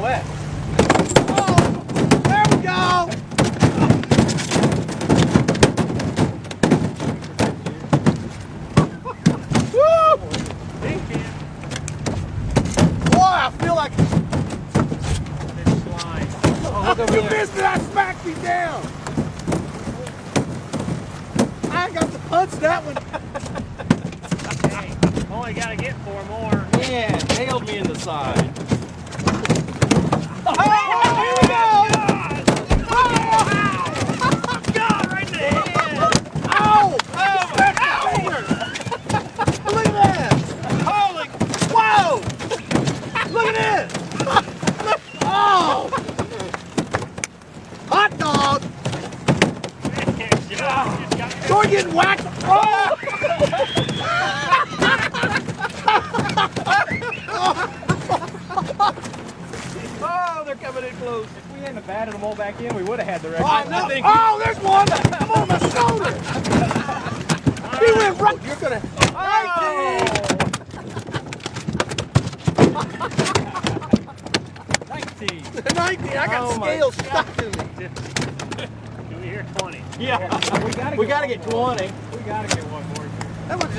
wet. Oh, there we go. Woo! Boy, I feel like you missed it. I smacked me down. I ain't got to punch that one. Hey, only got to get 4 more. Yeah, nailed me in the side. Oh, here we go. God, right in the head. Ow! Oh, look at that! Holy! Whoa! Look at this! Oh! Hot dog! You're getting whacked! Oh! Oh, they're coming in close. If we hadn't batted them all back in, we would have had the record. Oh, no. Oh, there's one! I'm on my shoulder! He went right! You're gonna... 19! 19! I got scales stuck in me. Do we hear 20? Yeah, we gotta get 20. We gotta get one more. That was